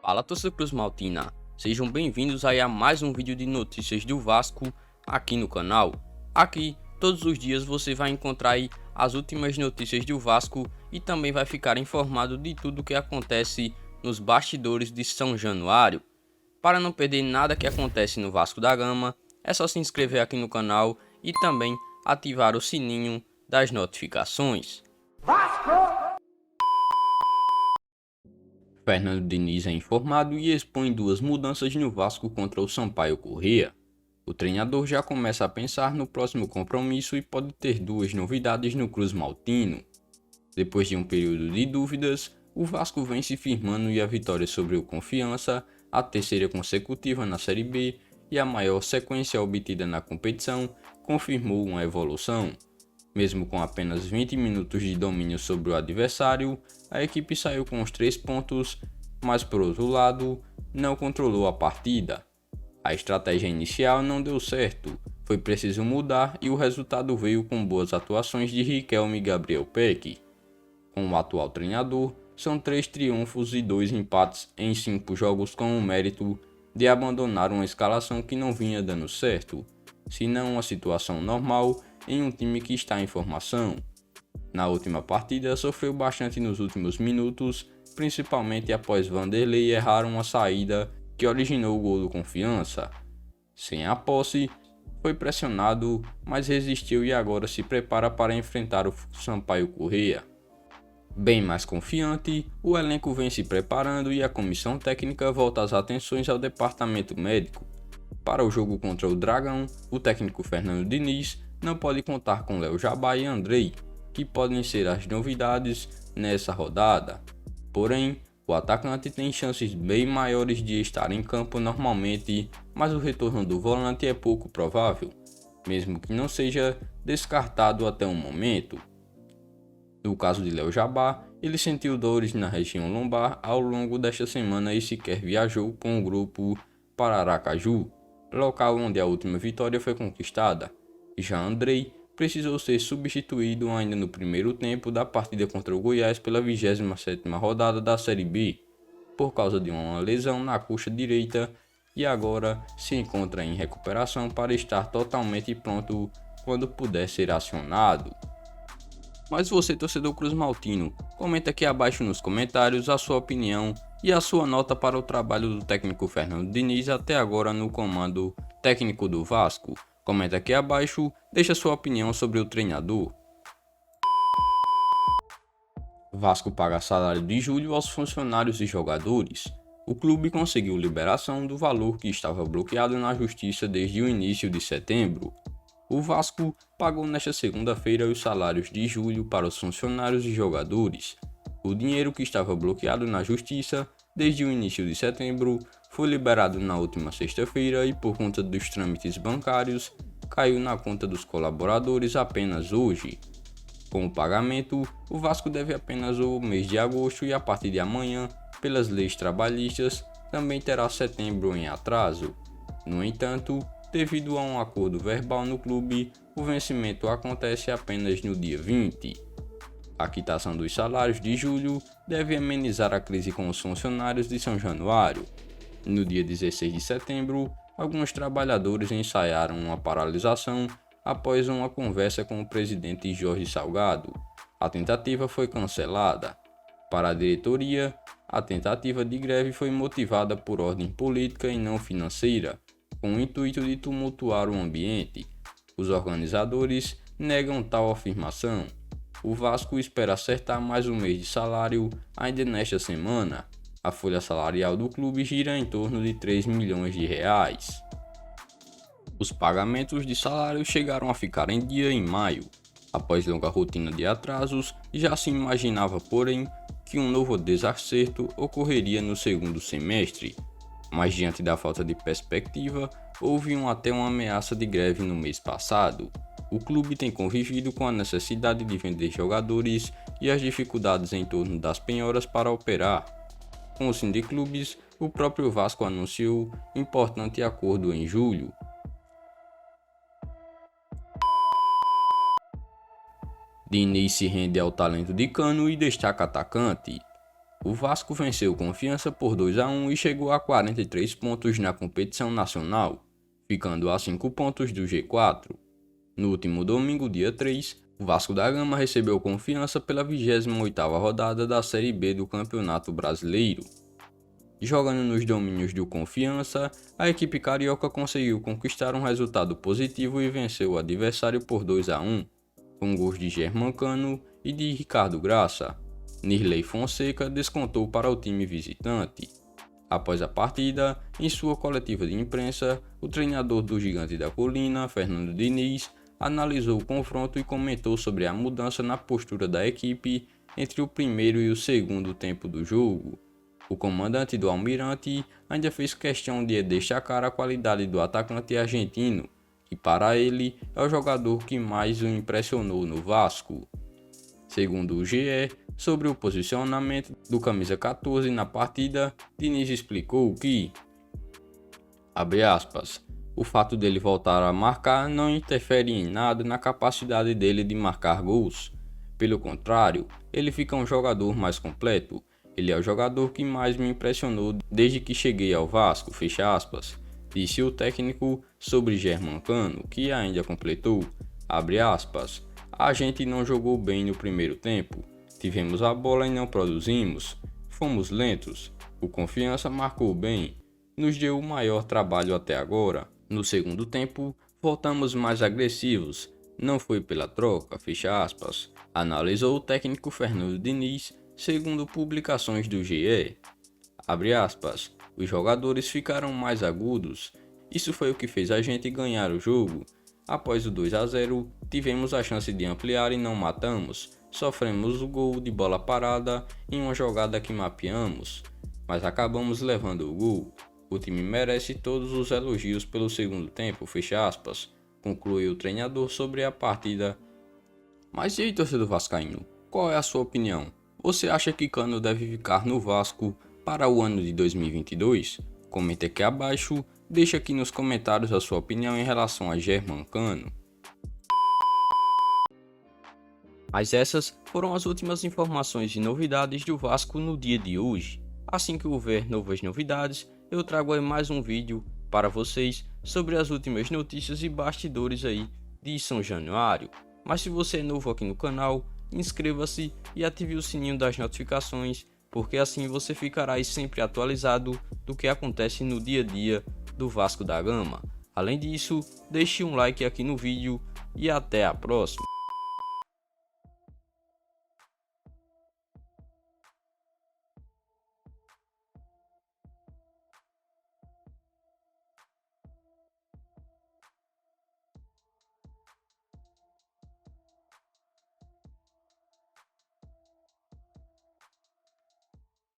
Fala, torcedor Cruz Maltina, sejam bem-vindos aí a mais um vídeo de notícias do Vasco aqui no canal. Aqui, todos os dias você vai encontrar aí as últimas notícias do Vasco e também vai ficar informado de tudo o que acontece nos bastidores de São Januário. Para não perder nada que acontece no Vasco da Gama, é só se inscrever aqui no canal e também ativar o sininho das notificações. Fernando Diniz é informado e expõe duas mudanças no Vasco contra o Sampaio Corrêa. O treinador já começa a pensar no próximo compromisso e pode ter duas novidades no Cruz Maltino. Depois de um período de dúvidas, o Vasco vem se firmando e a vitória sobre o Confiança, a terceira consecutiva na Série B e a maior sequência obtida na competição, confirmou uma evolução. Mesmo com apenas 20 minutos de domínio sobre o adversário, a equipe saiu com os 3 pontos, mas por outro lado, não controlou a partida. A estratégia inicial não deu certo, foi preciso mudar e o resultado veio com boas atuações de Riquelme e Gabriel Peck. Com o atual treinador, são 3 triunfos e 2 empates em 5 jogos com o mérito de abandonar uma escalação que não vinha dando certo, senão uma situação normal em um time que está em formação. Na última partida, sofreu bastante nos últimos minutos, principalmente após Vanderlei errar uma saída que originou o gol do Confiança. Sem a posse, foi pressionado, mas resistiu e agora se prepara para enfrentar o Sampaio Corrêa. Bem mais confiante, o elenco vem se preparando e a comissão técnica volta as atenções ao departamento médico. Para o jogo contra o Dragão, o técnico Fernando Diniz não pode contar com Léo Jabá e Andrei, que podem ser as novidades nessa rodada. Porém, o atacante tem chances bem maiores de estar em campo normalmente, mas o retorno do volante é pouco provável, mesmo que não seja descartado até o momento. No caso de Léo Jabá, ele sentiu dores na região lombar ao longo desta semana e sequer viajou com o grupo para Aracaju, local onde a última vitória foi conquistada. Já Andrei precisou ser substituído ainda no primeiro tempo da partida contra o Goiás pela 27ª rodada da Série B, por causa de uma lesão na coxa direita e agora se encontra em recuperação para estar totalmente pronto quando puder ser acionado. Mas você, torcedor Cruz Maltino, comenta aqui abaixo nos comentários a sua opinião e a sua nota para o trabalho do técnico Fernando Diniz até agora no comando técnico do Vasco. Comenta aqui abaixo, deixa sua opinião sobre o treinador. Vasco paga salário de julho aos funcionários e jogadores. O clube conseguiu liberação do valor que estava bloqueado na justiça desde o início de setembro. O Vasco pagou nesta segunda-feira os salários de julho para os funcionários e jogadores. O dinheiro que estava bloqueado na justiça desde o início de setembro foi liberado na última sexta-feira e, por conta dos trâmites bancários, caiu na conta dos colaboradores apenas hoje. Com o pagamento, o Vasco deve apenas o mês de agosto e, a partir de amanhã, pelas leis trabalhistas, também terá setembro em atraso. No entanto, devido a um acordo verbal no clube, o vencimento acontece apenas no dia 20. A quitação dos salários de julho deve amenizar a crise com os funcionários de São Januário. No dia 16 de setembro, alguns trabalhadores ensaiaram uma paralisação após uma conversa com o presidente Jorge Salgado. A tentativa foi cancelada. Para a diretoria, a tentativa de greve foi motivada por ordem política e não financeira, com o intuito de tumultuar o ambiente. Os organizadores negam tal afirmação. O Vasco espera acertar mais um mês de salário ainda nesta semana. A folha salarial do clube gira em torno de 3 milhões de reais. Os pagamentos de salário chegaram a ficar em dia em maio. Após longa rotina de atrasos, já se imaginava, porém, que um novo desacerto ocorreria no segundo semestre. Mas diante da falta de perspectiva, houve até uma ameaça de greve no mês passado. O clube tem convivido com a necessidade de vender jogadores e as dificuldades em torno das penhoras para operar. Com o Sindiclubes, o próprio Vasco anunciou importante acordo em julho. Diniz se rende ao talento de Cano e destaca atacante. O Vasco venceu o Confiança por 2-1 e chegou a 43 pontos na competição nacional, ficando a 5 pontos do G4. No último domingo, dia 3, o Vasco da Gama recebeu Confiança pela 28ª rodada da Série B do Campeonato Brasileiro. Jogando nos domínios do Confiança, a equipe carioca conseguiu conquistar um resultado positivo e venceu o adversário por 2-1, com gols de Germancano e de Ricardo Graça. Nirley Fonseca descontou para o time visitante. Após a partida, em sua coletiva de imprensa, o treinador do Gigante da Colina, Fernando Diniz, analisou o confronto e comentou sobre a mudança na postura da equipe entre o primeiro e o segundo tempo do jogo. O comandante do Almirante ainda fez questão de destacar a qualidade do atacante argentino, que para ele é o jogador que mais o impressionou no Vasco. Segundo o GE, sobre o posicionamento do camisa 14 na partida, Diniz explicou que, abre aspas, o fato dele voltar a marcar não interfere em nada na capacidade dele de marcar gols. Pelo contrário, ele fica um jogador mais completo. Ele é o jogador que mais me impressionou desde que cheguei ao Vasco, fecha aspas, disse o técnico sobre Germancano, que ainda completou, abre aspas, a gente não jogou bem no primeiro tempo, tivemos a bola e não produzimos, fomos lentos, o Confiança marcou bem, nos deu o maior trabalho até agora. No segundo tempo, voltamos mais agressivos, não foi pela troca, fecha aspas, analisou o técnico Fernando Diniz, segundo publicações do GE. Abre aspas, os jogadores ficaram mais agudos, isso foi o que fez a gente ganhar o jogo. Após o 2-0, tivemos a chance de ampliar e não matamos, sofremos o gol de bola parada em uma jogada que mapeamos, mas acabamos levando o gol. O time merece todos os elogios pelo segundo tempo, fecha aspas, concluiu o treinador sobre a partida. Mas e aí, torcedor vascaíno, qual é a sua opinião? Você acha que Cano deve ficar no Vasco para o ano de 2022? Comente aqui abaixo, deixe aqui nos comentários a sua opinião em relação a Germancano. Mas essas foram as últimas informações e novidades do Vasco no dia de hoje. Assim que houver novas novidades, eu trago aí mais um vídeo para vocês sobre as últimas notícias e bastidores aí de São Januário. Mas se você é novo aqui no canal, inscreva-se e ative o sininho das notificações, porque assim você ficará aí sempre atualizado do que acontece no dia a dia do Vasco da Gama. Além disso, deixe um like aqui no vídeo e até a próxima.